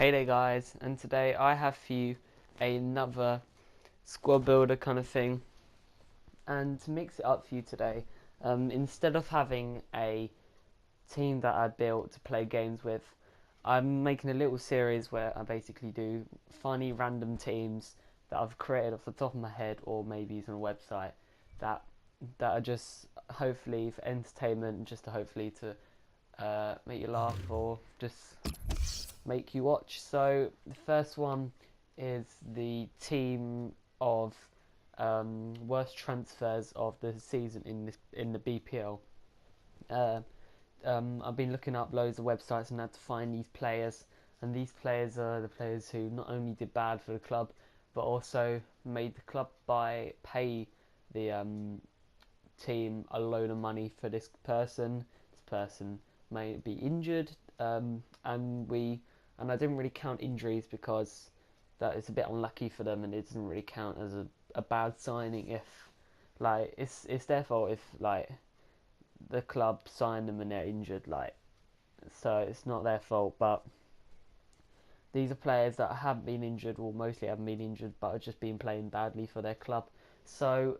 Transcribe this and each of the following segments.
Hey there guys, and today I have for you another squad builder kind of thing. And to mix it up for you today, instead of having a team that I built to play games with, I'm making a little series where I basically do funny random teams that I've created off the top of my head or maybe using a website that are just hopefully for entertainment, just to hopefully to make you laugh or just make you watch. So the first one is the team of worst transfers of the season in the BPL. Uh, I've been looking up loads of websites and had to find these players, and these players are the players who not only did bad for the club, but also made the club pay the team a load of money for this person. This person may be injured, and I didn't really count injuries because that is a bit unlucky for them, and it doesn't really count as a bad signing if like it's their fault if like the club signed them and they're injured, like, so it's not their fault. But these are players that haven't been injured, or mostly haven't been injured, but have just been playing badly for their club. So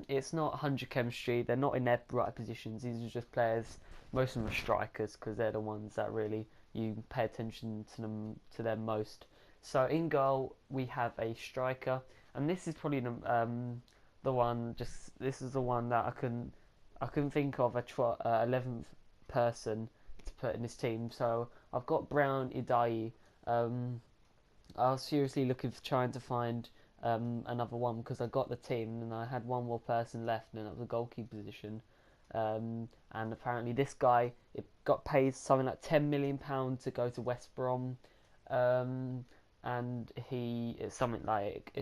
it's not 100 chemistry. They're not in their right positions. These are just players. Most of them are strikers because they're the ones that really you pay attention to them most. So in goal we have a striker, and this is probably the one. Just this is the one that I can think of a 11th person to put in this team. So I've got Brown Idayi. Um, I was seriously looking for trying to find another one because I got the team and I had one more person left, and that was the goalkeeper position. And apparently this guy it got paid something like £10 million to go to West Brom, and it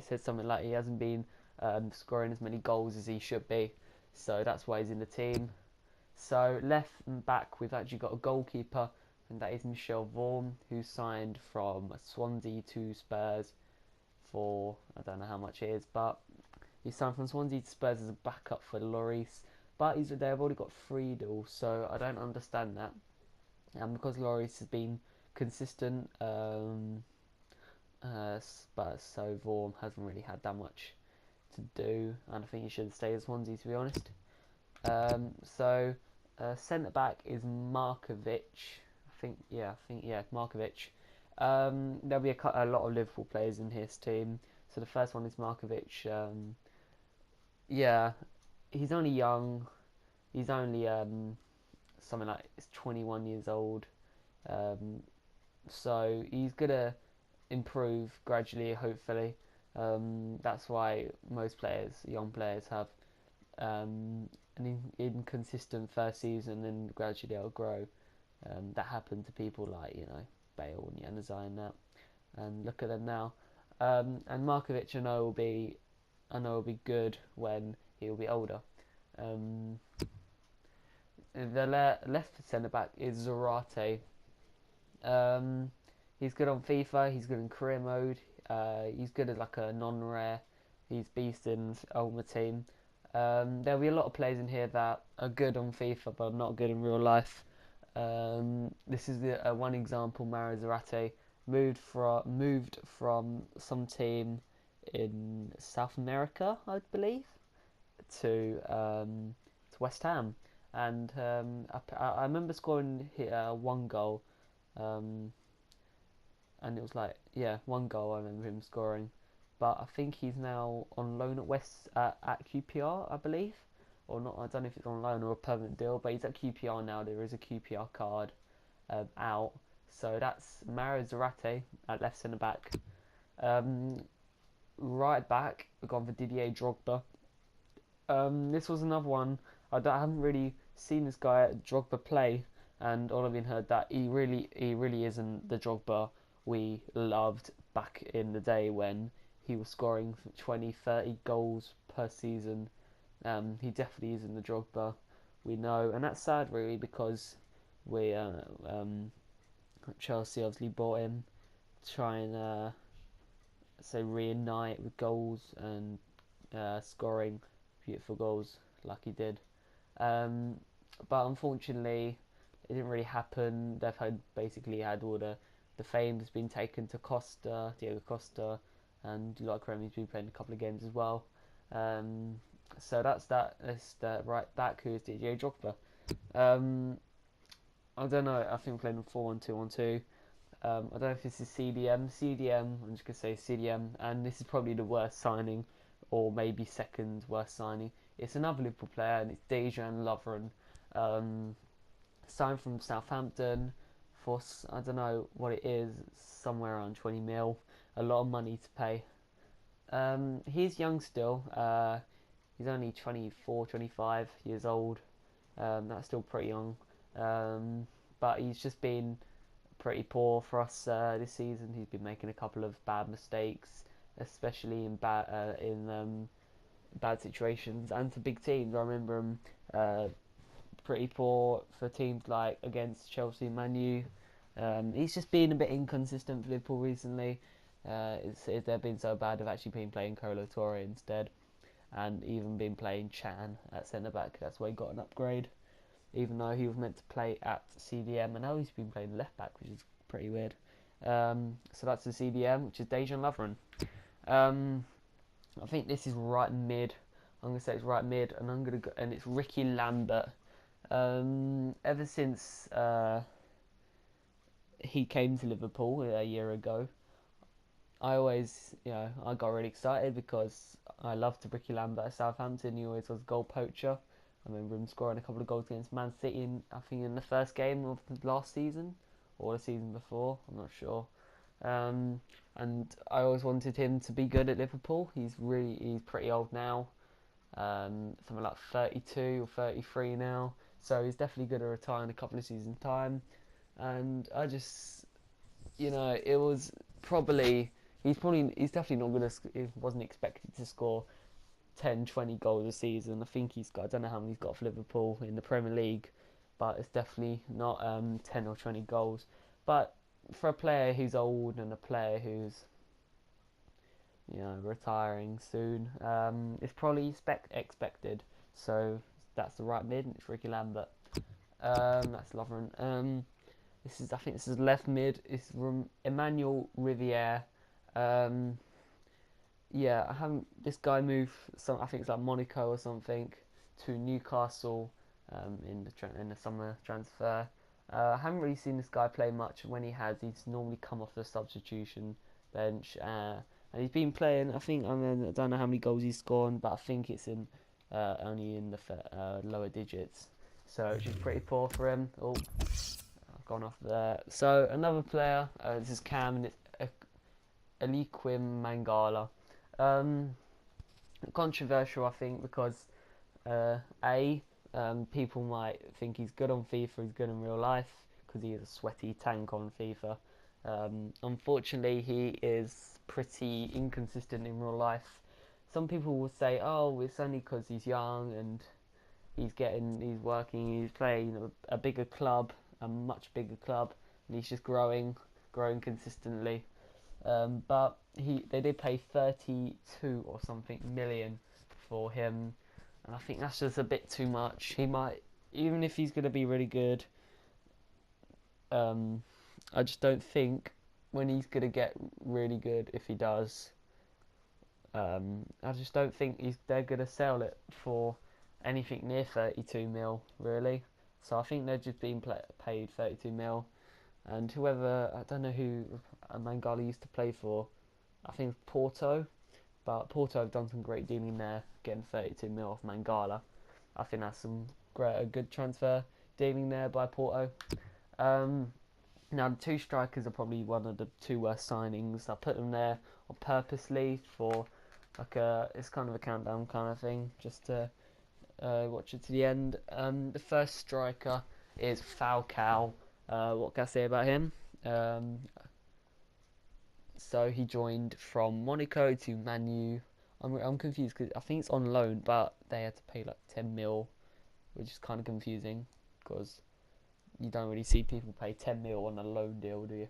said something like he hasn't been scoring as many goals as he should be, so that's why he's in the team. So left and back we've actually got a goalkeeper, and that is Michel Vorm, who signed from Swansea to Spurs for, I don't know how much it is, but he signed from Swansea to Spurs as a backup for Lloris. But they've already got Friedel, so I don't understand that. And because Lloris has been consistent, but so Vorm hasn't really had that much to do, and I think he should stay at Swansea, to be honest. So centre back is Markovic. I think Markovic. There'll be a lot of Liverpool players in his team. So the first one is Markovic. Yeah, he's only young. He's only something like 21 years old. Um, so he's gonna improve gradually, hopefully. That's why most players, young players, have an inconsistent first season and gradually it'll grow. That happened to people like Bale and Januzaj and that, and look at them now. And Markovic, I know will be good when he'll be older. Um, the left centre back is Zarate. Um, he's good on FIFA. He's good in career mode. He's good as like a non-rare. He's beast in Ultimate Team. There'll be a lot of players in here that are good on FIFA but not good in real life. This is one example. Mario Zarate moved from some team in South America, I believe, to West Ham, and I remember scoring one goal, um, and it was like, yeah, one goal. I remember him scoring, but I think he's now on loan at QPR, I believe, or not. I don't know if it's on loan or a permanent deal, but he's at QPR now. There is a QPR card out, so that's Mario Zarate at left centre back. Um, right back, we've gone for Didier Drogba. This was another one. I haven't really seen this guy Drogba play, and all I've been heard that he really isn't the Drogba we loved back in the day when he was scoring 20, 30 goals per season. He definitely isn't the Drogba we know, and that's sad really because we Chelsea obviously bought him to try and reunite with goals and scoring beautiful goals like he did. But unfortunately, it didn't really happen. They've basically had all the the fame has been taken to Diego Costa, and like Remy's been playing a couple of games as well. Um, so that's that. That's the right back who is Didier Drogba. Um, I don't know. I think we're playing 4-1-2-1-2. I don't know if this is CDM. CDM. I'm just gonna say CDM, and this is probably the worst signing, or maybe second worst signing. It's another Liverpool player, and it's Dejan Lovren. Um, Signed from Southampton for I don't know what it is, somewhere around 20 mil. A lot of money to pay. He's young still. He's only 24, 25 years old. That's still pretty young. Um, but he's just been pretty poor for us this season. He's been making a couple of bad mistakes, especially in bad situations and for big teams. I remember him pretty poor for teams like against Chelsea and Man U. He's just been a bit inconsistent for Liverpool recently. They've been so bad, they've actually been playing Kolo Toure instead, and even been playing Chan at centre back. That's why he got an upgrade, even though he was meant to play at CDM, and now he's been playing left back, which is pretty weird. So that's the CDM, which is Dejan Lovren. I think this is right mid. I'm gonna say it's right mid, and and it's Ricky Lambert. Ever since he came to Liverpool a year ago, I got really excited because I loved Ricky Lambert at Southampton. He always was a goal poacher. I remember him scoring a couple of goals against Man City I think in the first game of the last season or the season before. I'm not sure. And I always wanted him to be good at Liverpool. He's pretty old now. Something like 32 or 33 now. So he's definitely going to retire in a couple of seasons' time. And I just, it was probably he's definitely not going to. He wasn't expected to score 10, 20 goals a season. I think I don't know how many he's got for Liverpool in the Premier League, but it's definitely not 10 or 20 goals. But for a player who's old and a player who's retiring soon, it's probably expected. So that's the right mid, and it's Ricky Lambert. That's Lovren. I think this is left mid. It's Emmanuel Riviere. I haven't. This guy moved. I think it's like Monaco or something to Newcastle in the summer transfer. I haven't really seen this guy play much. When he has, he's normally come off the substitution bench, and he's been playing. I don't know how many goals he's scored, but I think it's in only in the lower digits. So which is pretty poor for him. Oh, I've gone off there. So another player. This is Cam, and it's Eliaquim Mangala. Controversial, I think, because people might think he's good on FIFA, he's good in real life, because he is a sweaty tank on FIFA. Unfortunately, he is pretty inconsistent in real life. Some people will say, "Oh, it's only because he's young and he's working, he's playing a bigger club, a much bigger club, and he's just growing consistently." But they did pay 32 or something million for him, and I think that's just a bit too much. He might, even if he's going to be really good, I just don't think when he's going to get really good, if he does, I just don't think they're going to sell it for anything near 32 mil, really. So I think they're just being paid 32 mil. And whoever, I don't know who Mangala used to play for, I think Porto, but Porto have done some great dealing there, getting 32 mil off Mangala. I think that's a good transfer dealing there by Porto. Now the two strikers are probably one of the two worst signings. I put them there purposely for it's kind of a countdown kind of thing, just to watch it to the end. The first striker is Falcao. What can I say about him? So he joined from Monaco to Man U. I'm confused because I think it's on loan, but they had to pay like 10 mil, which is kind of confusing because you don't really see people pay 10 mil on a loan deal, do you?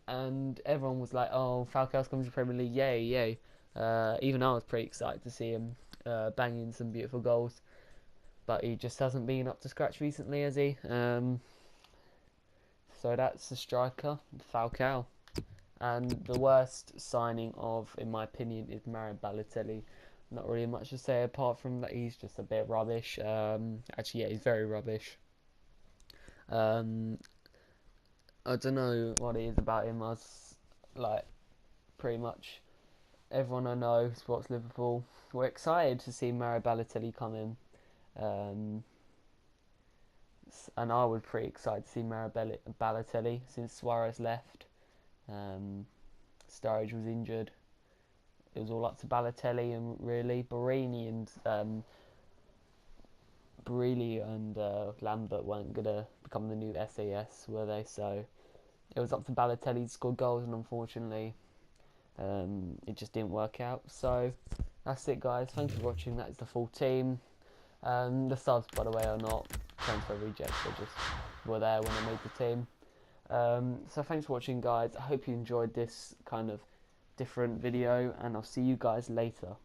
And everyone was like, "Oh, Falcao's coming to the Premier League, yay, yay!" Even I was pretty excited to see him banging some beautiful goals, but he just hasn't been up to scratch recently, has he? So that's the striker, Falcao. And the worst signing in my opinion, is Mario Balotelli. Not really much to say apart from that he's just a bit rubbish. Actually, yeah, he's very rubbish. Um, I don't know what it is about him. Like pretty much everyone I know who supports Liverpool. We're excited to see Mario Balotelli come in. Um, and I was pretty excited to see Mario Balotelli since Suarez left. Sturridge was injured. It was all up to Balotelli and really Barilli and Lambert weren't gonna become the new SAS, were they? So it was up to Balotelli to score goals, and unfortunately, it just didn't work out. So that's it, guys. Thanks for watching. That is the full team. The subs, by the way, are not transfer rejects. They just were there when I made the team. So thanks for watching, guys. I hope you enjoyed this kind of different video, and I'll see you guys later.